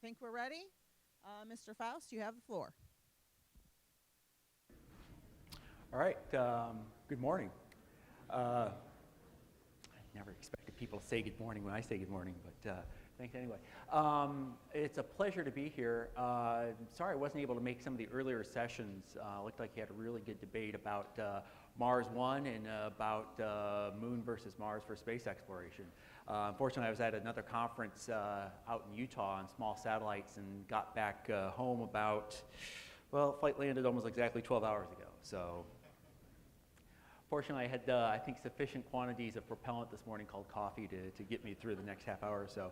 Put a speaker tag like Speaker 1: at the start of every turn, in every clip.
Speaker 1: Think we're ready? Mr. Foust, you have the floor.
Speaker 2: All right, good morning. I never expected people to say good morning when I say good morning, but thanks anyway. It's a pleasure to be here. Sorry I wasn't able to make some of the earlier sessions. Looked like you had a really good debate about Mars One and about Moon versus Mars for space exploration. Unfortunately, I was at another conference out in Utah on small satellites and got back home about, well, flight landed almost exactly 12 hours ago. So fortunately, I had, I think, sufficient quantities of propellant this morning called coffee to get me through the next half hour or so.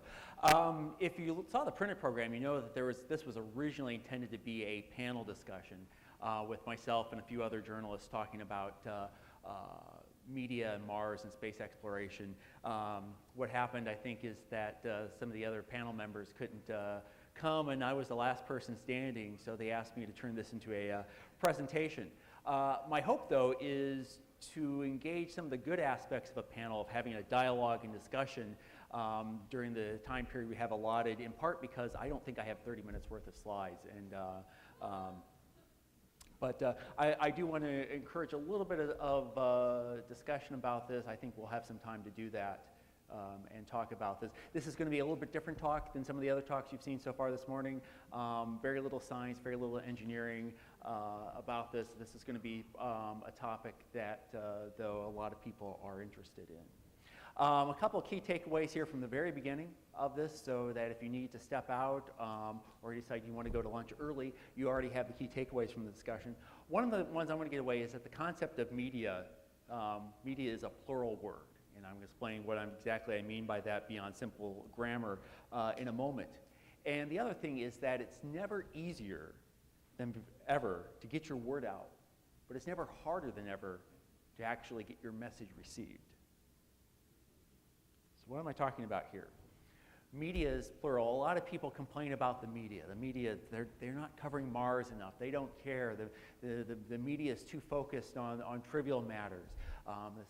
Speaker 2: If you saw the printed program, you know that this was originally intended to be a panel discussion with myself and a few other journalists talking about media and Mars and space exploration. What happened, I think, is that some of the other panel members couldn't come, and I was the last person standing, so they asked me to turn this into a presentation. My hope, though, is to engage some of the good aspects of a panel, of having a dialogue and discussion during the time period we have allotted, in part because I don't think I have 30 minutes worth of slides. But I do want to encourage a little bit of discussion about this. I think we'll have some time to do that and talk about this. This is going to be a little bit different talk than some of the other talks you've seen so far this morning. Very little science, very little engineering about this. This is going to be a topic that, though, a lot of people are interested in. A couple of key takeaways here from the very beginning of this, so that if you need to step out or you decide you want to go to lunch early, you already have the key takeaways from the discussion. One of the ones I want to get away is that the concept of media, media is a plural word. And I'm going to explain what exactly I mean by that beyond simple grammar in a moment. And the other thing is that it's never easier than ever to get your word out, but it's never harder than ever to actually get your message received. So what am I talking about here? Media is plural. A lot of people complain about the media. The media, they're not covering Mars enough. They don't care. The media is too focused on trivial matters.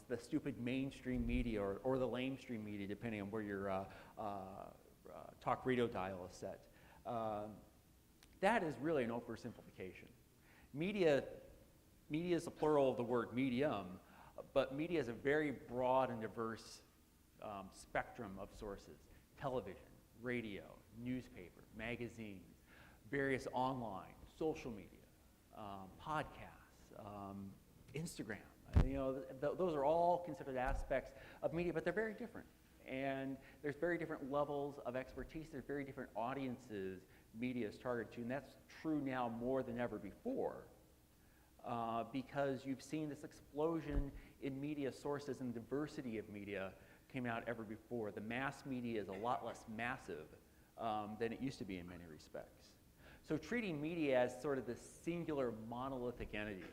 Speaker 2: The stupid mainstream media or the lamestream media, depending on where your talk radio dial is set. That is really an oversimplification. Media is the plural of the word medium, but media is a very broad and diverse spectrum of sources. Television, radio, newspaper, magazines, various online, social media, podcasts, Instagram. You know, those are all considered aspects of media, but they're very different. And there's very different levels of expertise. There's very different audiences media is targeted to, and that's true now more than ever before, because you've seen this explosion in media sources and diversity of media came out ever before. The mass media is a lot less massive than it used to be in many respects. So treating media as sort of this singular monolithic entity,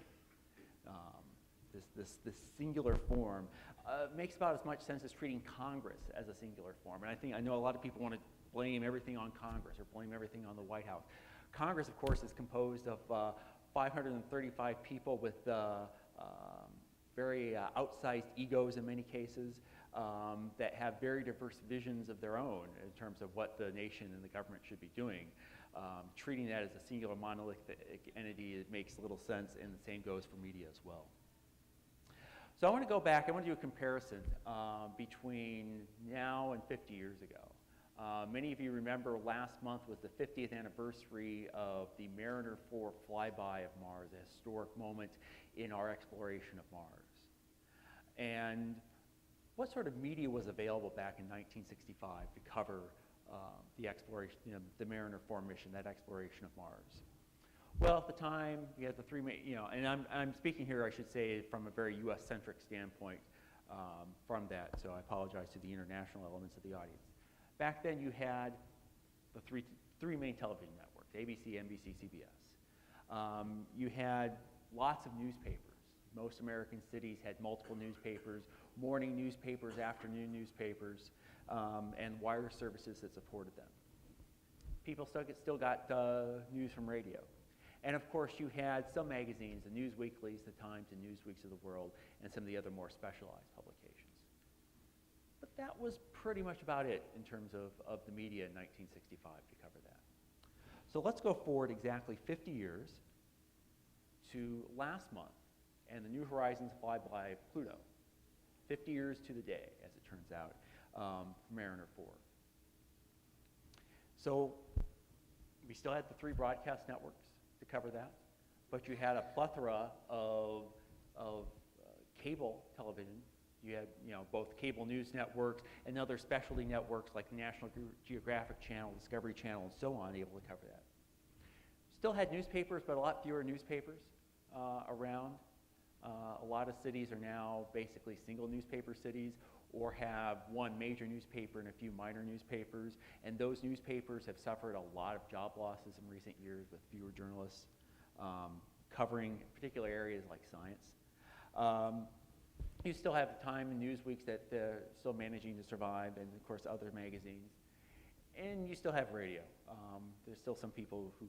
Speaker 2: this singular form, makes about as much sense as treating Congress as a singular form. And I know a lot of people want to blame everything on Congress or blame everything on the White House. Congress, of course, is composed of 535 people with very outsized egos in many cases, that have very diverse visions of their own in terms of what the nation and the government should be doing. Treating that as a singular monolithic entity, it makes little sense, and the same goes for media as well. So I want to go back, I want to do a comparison between now and 50 years ago. Many of you remember last month was the 50th anniversary of the Mariner 4 flyby of Mars, a historic moment in our exploration of Mars. And what sort of media was available back in 1965 to cover the exploration, the Mariner 4 mission, that exploration of Mars? Well, at the time, you had the three main, and I'm speaking here, I should say, from a very U.S.-centric standpoint from that, so I apologize to the international elements of the audience. Back then, you had the three main television networks, ABC, NBC, CBS. You had lots of newspapers. Most American cities had multiple newspapers, morning newspapers, afternoon newspapers, and wire services that supported them. People still got news from radio. And of course, you had some magazines, the news weeklies, the Times and Newsweeks of the world, and some of the other more specialized publications. But that was pretty much about it in terms of the media in 1965 to cover that. So let's go forward exactly 50 years to last month and the New Horizons flyby Pluto. 50 years to the day, as it turns out, for Mariner 4. So we still had the 3 broadcast networks to cover that, but you had a plethora of cable television. You had, both cable news networks and other specialty networks like the National Geographic Channel, Discovery Channel, and so on, able to cover that. Still had newspapers, but a lot fewer newspapers around. A lot of cities are now basically single newspaper cities or have one major newspaper and a few minor newspapers, and those newspapers have suffered a lot of job losses in recent years with fewer journalists covering particular areas like science. You still have the Time and Newsweeks that they're still managing to survive, and of course other magazines. And you still have radio. There's still some people who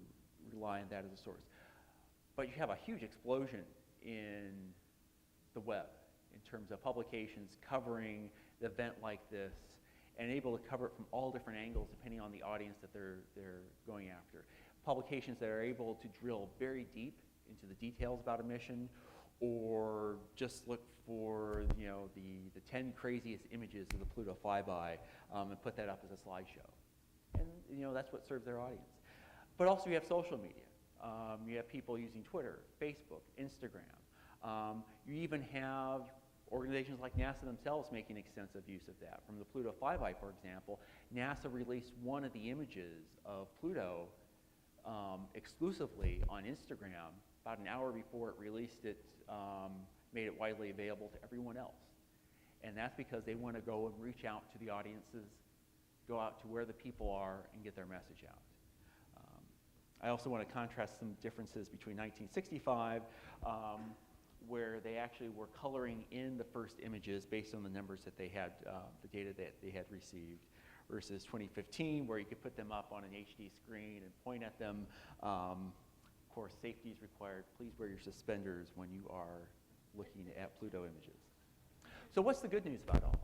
Speaker 2: rely on that as a source. But you have a huge explosion in the web in terms of publications covering the event like this and able to cover it from all different angles depending on the audience that they're going after. Publications that are able to drill very deep into the details about a mission, or just look for the 10 craziest images of the Pluto flyby and put that up as a slideshow. And that's what serves their audience. But also you have social media. You have people using Twitter, Facebook, Instagram. You even have organizations like NASA themselves making extensive use of that. From the Pluto flyby, for example, NASA released one of the images of Pluto exclusively on Instagram about an hour before it released it, made it widely available to everyone else. And that's because they want to go and reach out to the audiences, go out to where the people are and get their message out. I also want to contrast some differences between 1965, where they actually were coloring in the first images based on the numbers that they had, the data that they had received, versus 2015, where you could put them up on an HD screen and point at them. Of course, safety is required. Please wear your suspenders when you are looking at Pluto images. So what's the good news about all of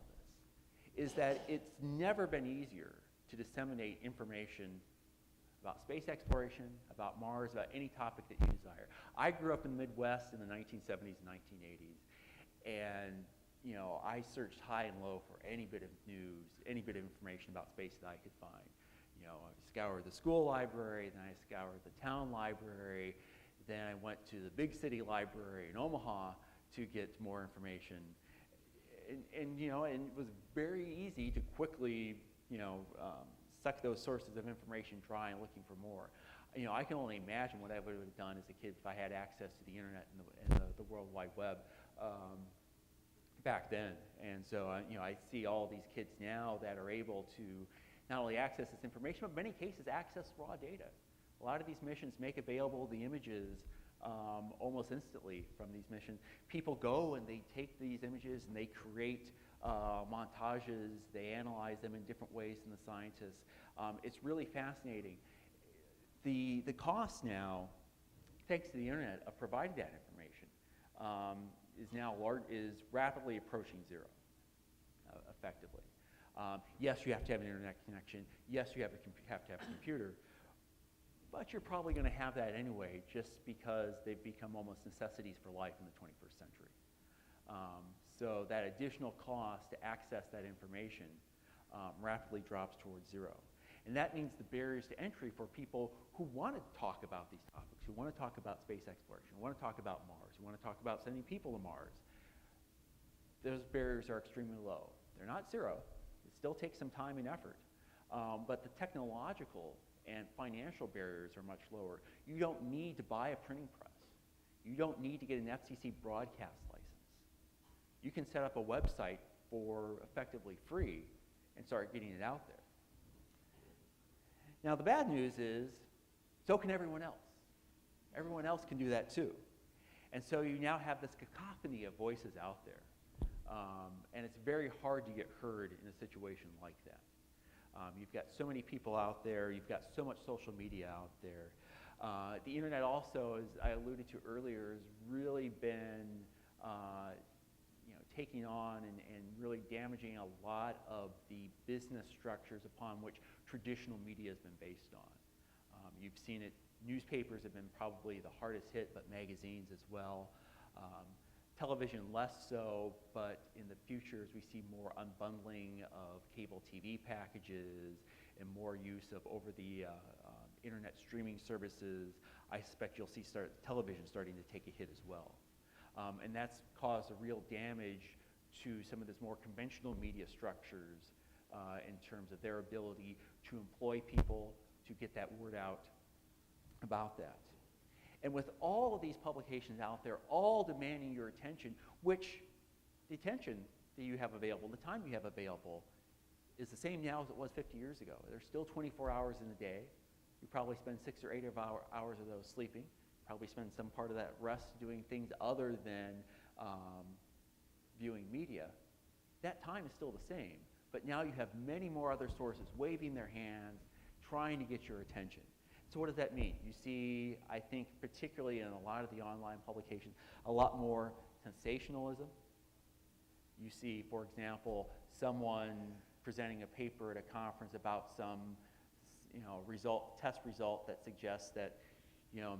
Speaker 2: this? Is that it's never been easier to disseminate information about space exploration, about Mars, about any topic that you desire. I grew up in the Midwest in the 1970s and 1980s, and I searched high and low for any bit of news, any bit of information about space that I could find. I scoured the school library, then I scoured the town library, then I went to the big city library in Omaha to get more information. And it was very easy to quickly, suck those sources of information dry and looking for more. I can only imagine what I would have done as a kid if I had access to the internet and the World Wide Web back then. And so, I see all these kids now that are able to not only access this information, but in many cases access raw data. A lot of these missions make available the images almost instantly from these missions. People go and they take these images and they create montages, they analyze them in different ways than the scientists. It's really fascinating. The cost now, thanks to the internet, of providing that information is rapidly approaching zero, effectively. Yes, you have to have an internet connection. Yes, you have to have a computer. But you're probably going to have that anyway, just because they've become almost necessities for life in the 21st century. So that additional cost to access that information rapidly drops towards zero. And that means the barriers to entry for people who want to talk about these topics, who want to talk about space exploration, who want to talk about Mars, who want to talk about sending people to Mars, those barriers are extremely low. They're not zero. It still takes some time and effort. But the technological and financial barriers are much lower. You don't need to buy a printing press. You don't need to get an FCC broadcast license. You can set up a website for effectively free and start getting it out there. Now, the bad news is, so can everyone else. Everyone else can do that too. And so you now have this cacophony of voices out there. And it's very hard to get heard in a situation like that. You've got so many people out there. You've got so much social media out there. The internet also, as I alluded to earlier, has really been taking on and really damaging a lot of the business structures upon which traditional media has been based on. You've seen it, newspapers have been probably the hardest hit, but magazines as well. Television less so, but in the future as we see more unbundling of cable TV packages and more use of over-the internet streaming services, I suspect you'll see television starting to take a hit as well. And that's caused a real damage to some of these more conventional media structures in terms of their ability to employ people, to get that word out about that. And with all of these publications out there, all demanding your attention, which the attention that you have available, the time you have available, is the same now as it was 50 years ago. There's still 24 hours in a day. You probably spend 6 or 8 hours of those sleeping. Probably spend some part of that rest doing things other than viewing media. That time is still the same, but now you have many more other sources waving their hands, trying to get your attention. So what does that mean? You see, I think, particularly in a lot of the online publications, a lot more sensationalism. You see, for example, someone presenting a paper at a conference about some test result that suggests that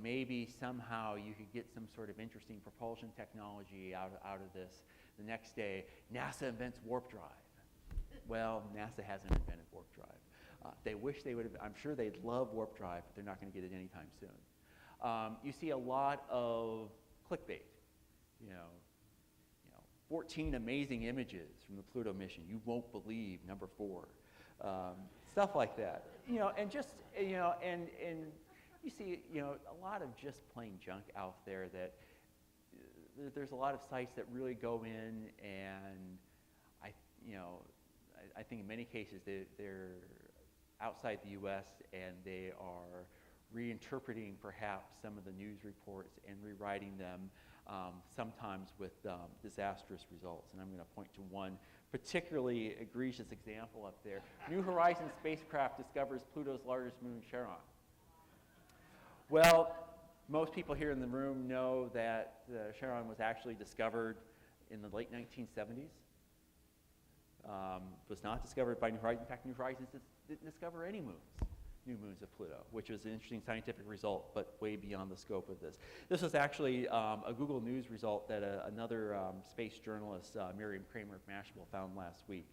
Speaker 2: maybe somehow you could get some sort of interesting propulsion technology out of this. The next day, NASA invents warp drive. Well, NASA hasn't invented warp drive. They wish they would have. I'm sure they'd love warp drive, but they're not going to get it anytime soon. You see a lot of clickbait. 14 amazing images from the Pluto mission. You won't believe number 4. Stuff like that. And just and you see a lot of just plain junk out there that there's a lot of sites that really go in and I think in many cases they're outside the U.S. and they are reinterpreting perhaps some of the news reports and rewriting them, sometimes with disastrous results. And I'm going to point to one particularly egregious example up there. New Horizons spacecraft discovers Pluto's largest moon, Charon. Well, most people here in the room know that Charon was actually discovered in the late 1970s. Was not discovered by New Horizons. In fact, New Horizons didn't discover any new moons of Pluto, which was an interesting scientific result, but way beyond the scope of this. This was actually a Google News result that another space journalist, Miriam Kramer of Mashable, found last week.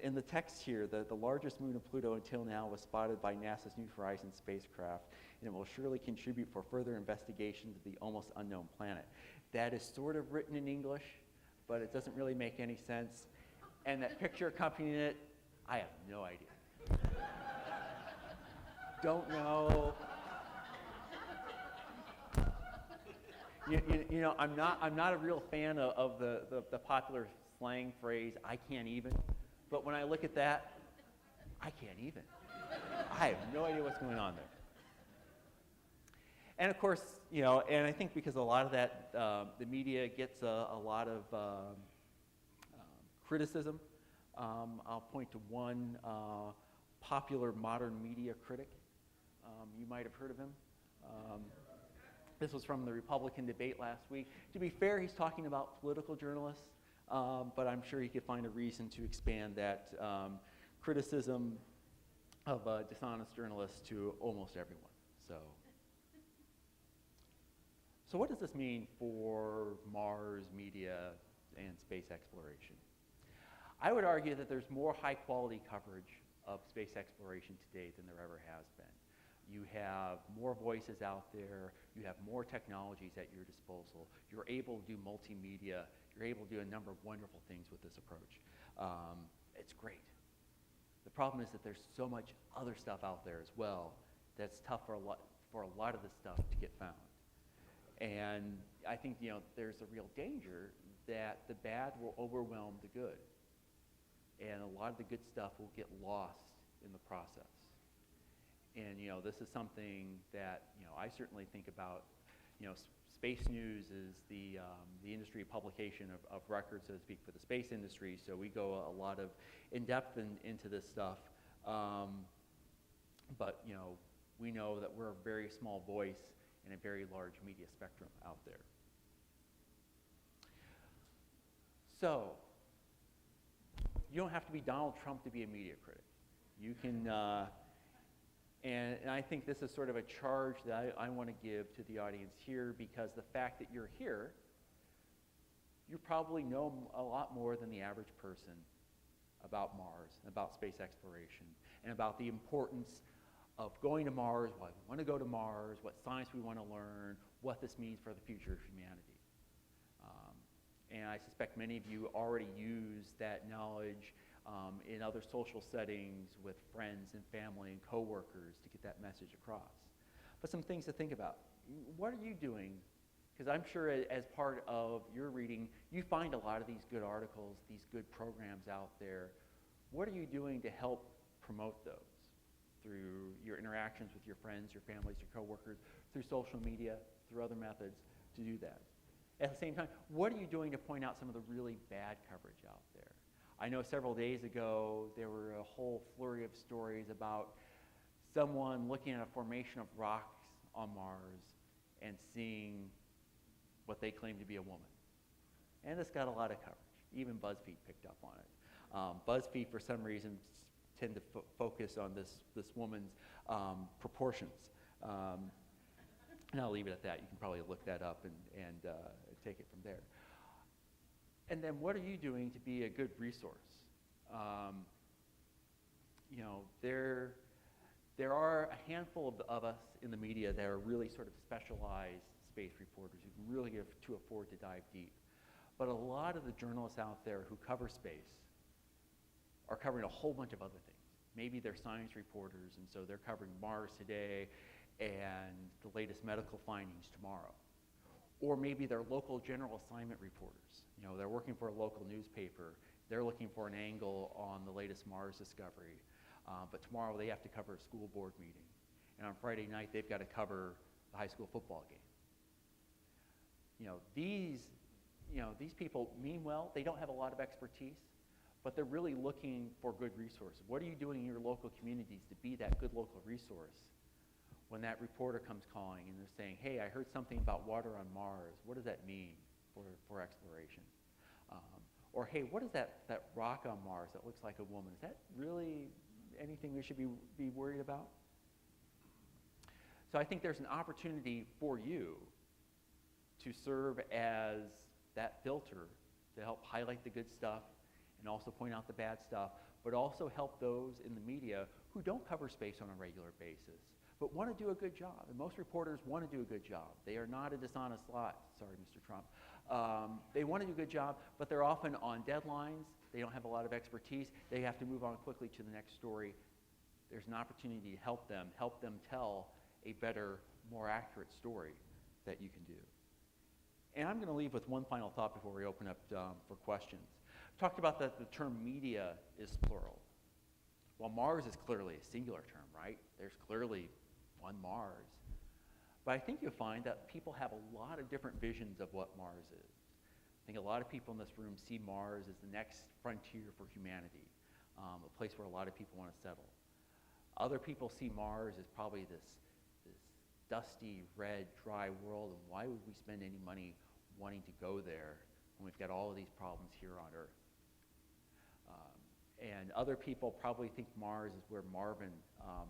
Speaker 2: In the text here, the largest moon of Pluto until now was spotted by NASA's New Horizons spacecraft, and it will surely contribute for further investigation to the almost unknown planet. That is sort of written in English, but it doesn't really make any sense. And that picture accompanying it, I have no idea. Don't know. I'm not a real fan of the popular slang phrase, I can't even. But when I look at that, I can't even. I have no idea what's going on there. And of course, and I think because a lot of that, the media gets a lot of criticism. I'll point to one popular modern media critic. You might have heard of him. This was from the Republican debate last week. To be fair, he's talking about political journalists, but I'm sure he could find a reason to expand that criticism of dishonest journalists to almost everyone. So what does this mean for Mars media and space exploration? I would argue that there's more high-quality coverage of space exploration today than there ever has been. You have more voices out there. You have more technologies at your disposal. You're able to do multimedia. You're able to do a number of wonderful things with this approach. It's great. The problem is that there's so much other stuff out there as well that's tough for a lot of this stuff to get found. And I think there's a real danger that the bad will overwhelm the good. And a lot of the good stuff will get lost in the process. And this is something that I certainly think about. Space News is the industry publication of record, so to speak, for the space industry. So we go a lot of in depth into this stuff. But we know that we're a very small voice in a very large media spectrum out there. So you don't have to be Donald Trump to be a media critic. You can And I think this is sort of a charge that I want to give to the audience here, because the fact that you're here, you probably know a lot more than the average person about Mars, about space exploration, and about the importance of going to Mars, why we want to go to Mars, what science we want to learn, what this means for the future of humanity. And I suspect many of you already use that knowledge in other social settings with friends and family and coworkers to get that message across. But some things to think about. What are you doing? Because I'm sure as part of your reading, you find a lot of these good articles, these good programs out there. What are you doing to help promote those through your interactions with your friends, your families, your coworkers, through social media, through other methods to do that? At the same time, what are you doing to point out some of the really bad coverage out there? I know several days ago there were a whole flurry of stories about someone looking at a formation of rocks on Mars and seeing what they claim to be a woman. And this got a lot of coverage. Even BuzzFeed picked up on it. BuzzFeed, for some reason, tend to focus on this woman's proportions. And I'll leave it at that. You can probably look that up and take it from there. And then what are you doing to be a good resource? There are a handful of us in the media that are really sort of specialized space reporters who can really afford to dive deep. But a lot of the journalists out there who cover space are covering a whole bunch of other things. Maybe they're science reporters, and so they're covering Mars today and the latest medical findings tomorrow. Or maybe they're local general assignment reporters. They're working for a local newspaper. They're looking for an angle on the latest Mars discovery. But tomorrow they have to cover a school board meeting. And on Friday night, they've got to cover the high school football game. These people mean well. They don't have a lot of expertise, but they're really looking for good resources. What are you doing in your local communities to be that good local resource when that reporter comes calling and they're saying, hey, I heard something about water on Mars. What does that mean for exploration? Or, hey, what is that rock on Mars that looks like a woman? Is that really anything we should be worried about? So I think there's an opportunity for you to serve as that filter to help highlight the good stuff and also point out the bad stuff, but also help those in the media who don't cover space on a regular basis, but want to do a good job. And most reporters want to do a good job. They are not a dishonest lot. Sorry, Mr. Trump. They want to do a good job, but they're often on deadlines. They don't have a lot of expertise. They have to move on quickly to the next story. There's an opportunity to help them tell a better, more accurate story that you can do. And I'm going to leave with one final thought before we open up for questions. We talked about that the term media is plural. Well, Mars is clearly a singular term, right? There's clearly one Mars. But I think you'll find that people have a lot of different visions of what Mars is. I think a lot of people in this room see Mars as the next frontier for humanity, a place where a lot of people want to settle. Other people see Mars as probably this dusty, red, dry world, and why would we spend any money wanting to go there when we've got all of these problems here on Earth? And other people probably think Mars is where Marvin,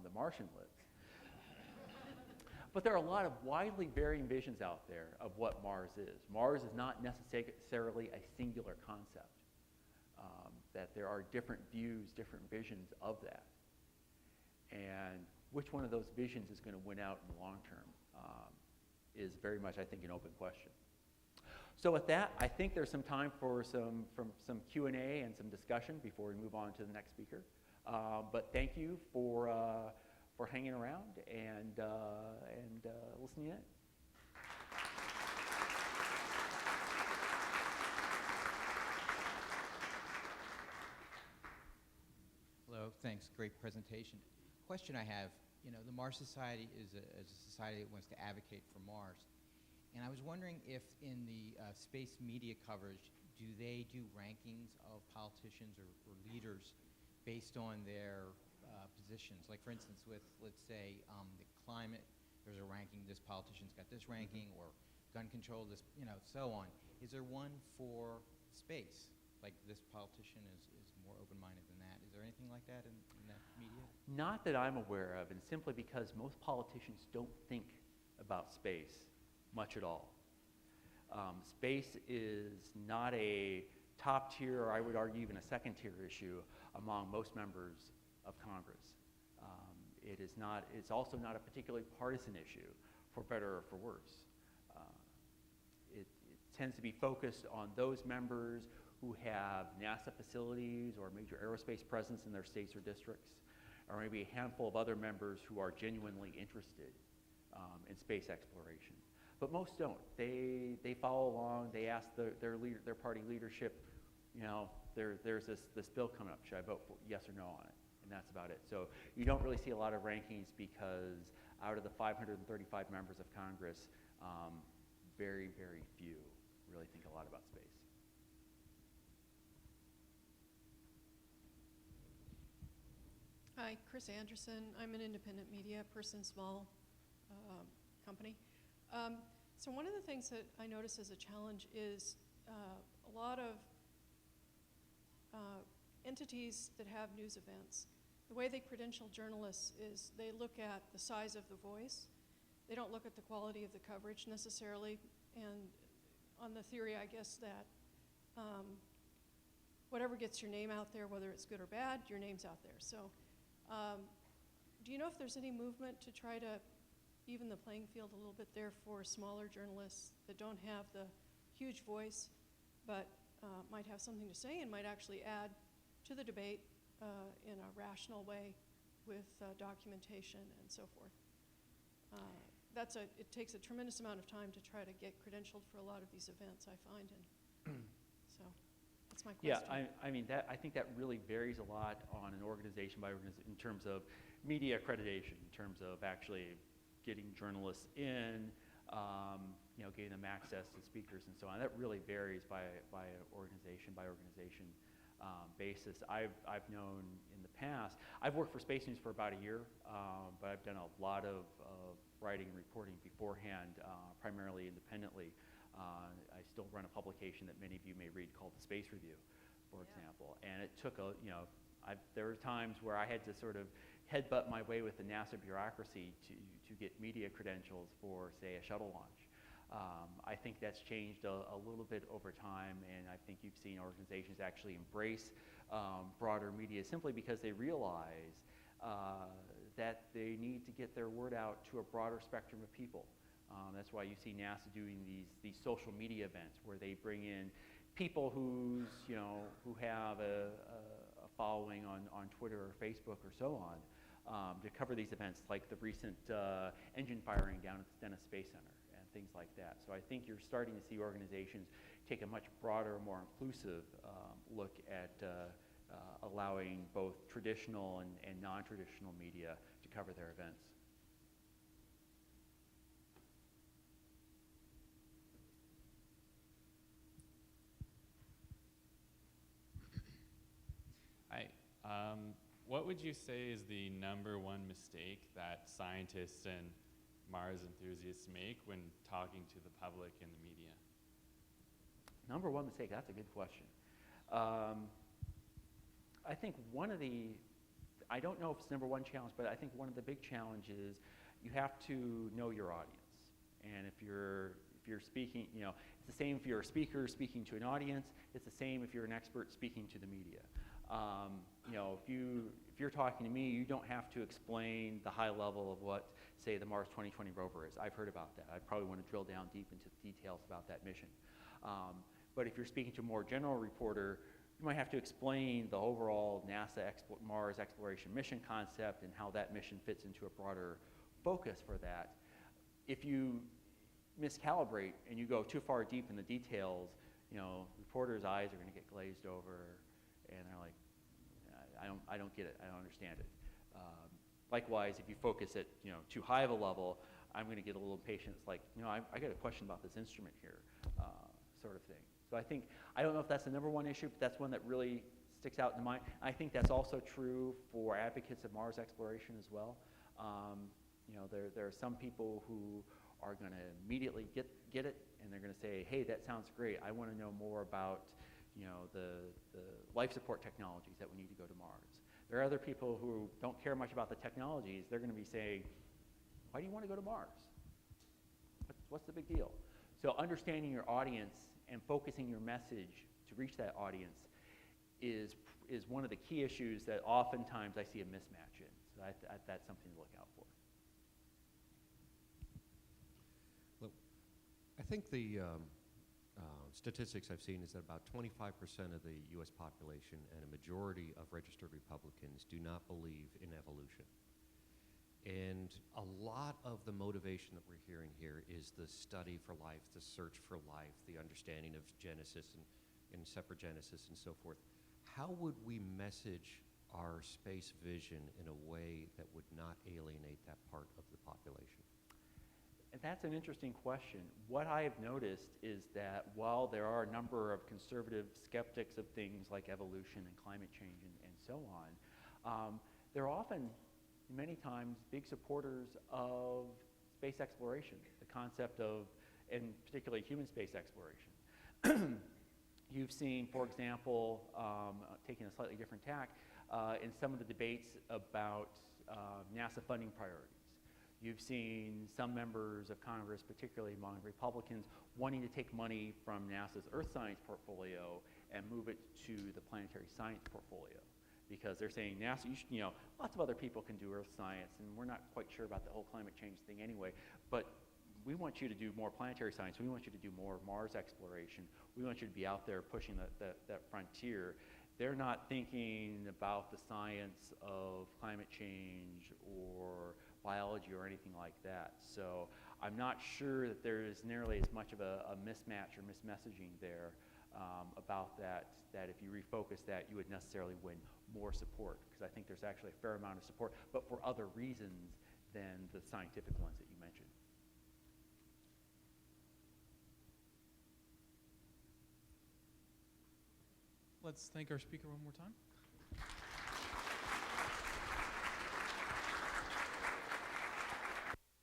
Speaker 2: the Martian, lives. But there are a lot of widely varying visions out there of what Mars is. Mars is not necessarily a singular concept, that there are different views, different visions of that. And which one of those visions is going to win out in the long term is very much, I think, an open question. So with that, I think there's some time for some Q&A and some discussion before we move on to the next speaker. But thank you for hanging around and listening in.
Speaker 3: Hello, thanks. Great presentation. Question I have, the Mars Society is a society that wants to advocate for Mars. And I was wondering if in the space media coverage, do they do rankings of politicians or leaders based on their positions? Like, for instance, with, let's say, the climate, there's a ranking, this politician's got this ranking, or gun control, this, so on. Is there one for space? Like, this politician is more open-minded than that. Is Is there anything like that in the media?
Speaker 2: Not that I'm aware of, and simply because most politicians don't think about space much at all. Space is not a top tier, or I would argue even a second tier issue among most members of Congress. It is not, it's also not a particularly partisan issue, for better or for worse. It tends to be focused on those members who have NASA facilities or major aerospace presence in their states or districts, or maybe a handful of other members who are genuinely interested in space exploration. But most don't. They follow along. They ask their party leadership, you know, there's this bill coming up. Should I vote for yes or no on it? And that's about it. So you don't really see a lot of rankings because out of the 535 members of Congress, very, very few really think a lot about space.
Speaker 4: Hi, Chris Anderson. I'm an independent media person, small company. So one of the things that I notice as a challenge is a lot of entities that have news events. The way they credential journalists is they look at the size of the voice. They don't look at the quality of the coverage necessarily, and on the theory, I guess, that whatever gets your name out there, whether it's good or bad, your name's out there. So do you know if there's any movement to try to even the playing field a little bit there for smaller journalists that don't have the huge voice, but might have something to say and might actually add to the debate in a rational way with documentation and so forth? It takes a tremendous amount of time to try to get credentialed for a lot of these events, I find, and so that's my question.
Speaker 2: Yeah, I mean, I think that really varies a lot on an organization by organization in terms of media accreditation, in terms of actually getting journalists in, you know, getting them access to speakers and so on. That really varies by organization basis. I've known in the past, I've worked for Space News for about a year, but I've done a lot of writing and reporting beforehand, primarily independently. I still run a publication that many of you may read called the Space Review, for example. And it took there were times where I had to sort of headbutt my way with the NASA bureaucracy to get media credentials for, say, a shuttle launch. I think that's changed a little bit over time, and I think you've seen organizations actually embrace broader media simply because they realize that they need to get their word out to a broader spectrum of people. That's why you see NASA doing these social media events where they bring in people who have a following on Twitter or Facebook or so on to cover these events, like the recent engine firing down at the Stennis Space Center and things like that. So I think you're starting to see organizations take a much broader, more inclusive look at allowing both traditional and non-traditional media to cover their events.
Speaker 5: Hi. What would you say is the #1 mistake that scientists and Mars enthusiasts make when talking to the public and the media?
Speaker 2: #1 mistake, that's a good question. I think I don't know if it's #1 challenge, but I think one of the big challenges, you have to know your audience. And if you're speaking, it's the same if you're a speaker speaking to an audience, it's the same if you're an expert speaking to the media. If you're talking to me, you don't have to explain the high level of what, say, the Mars 2020 rover is. I've heard about that. I probably want to drill down deep into the details about that mission. But if you're speaking to a more general reporter, you might have to explain the overall NASA Mars exploration mission concept and how that mission fits into a broader focus for that. If you miscalibrate and you go too far deep in the details, reporters' eyes are going to get glazed over, and they're like, I don't get it, I don't understand it. Likewise, if you focus at too high of a level, I'm going to get a little impatient. It's like, I got a question about this instrument here, sort of thing. So I don't know if that's the #1 issue, but that's one that really sticks out in mind. I think that's also true for advocates of Mars exploration as well. There are some people who are going to immediately get it, and they're going to say, hey, that sounds great. I want to know more about the life support technologies that we need to go to Mars. There are other people who don't care much about the technologies. They're going to be saying, why do you want to go to Mars? What's the big deal? So understanding your audience and focusing your message to reach that audience is one of the key issues that oftentimes I see a mismatch in. So that's something to look out for.
Speaker 6: Look, I think the statistics I've seen is that about 25% of the U.S. population and a majority of registered Republicans do not believe in evolution. And a lot of the motivation that we're hearing here is the study for life, the search for life, the understanding of Genesis and separate Genesis and so forth. How would we message our space vision in a way that would not alienate that part of the population?
Speaker 2: And that's an interesting question. What I have noticed is that while there are a number of conservative skeptics of things like evolution and climate change and so on, they're often, many times, big supporters of space exploration, the concept of, and particularly human space exploration. You've seen, for example, taking a slightly different tack, in some of the debates about NASA funding priorities. You've seen some members of Congress, particularly among Republicans, wanting to take money from NASA's Earth science portfolio and move it to the planetary science portfolio. Because they're saying, NASA, lots of other people can do Earth science, and we're not quite sure about the whole climate change thing anyway, but we want you to do more planetary science. We want you to do more Mars exploration. We want you to be out there pushing that frontier. They're not thinking about the science of climate change or biology or anything like that. So I'm not sure that there is nearly as much of a mismatch or mismessaging there about that if you refocus that, you would necessarily win more support, because I think there's actually a fair amount of support, but for other reasons than the scientific ones that you mentioned.
Speaker 7: Let's thank our speaker one more time.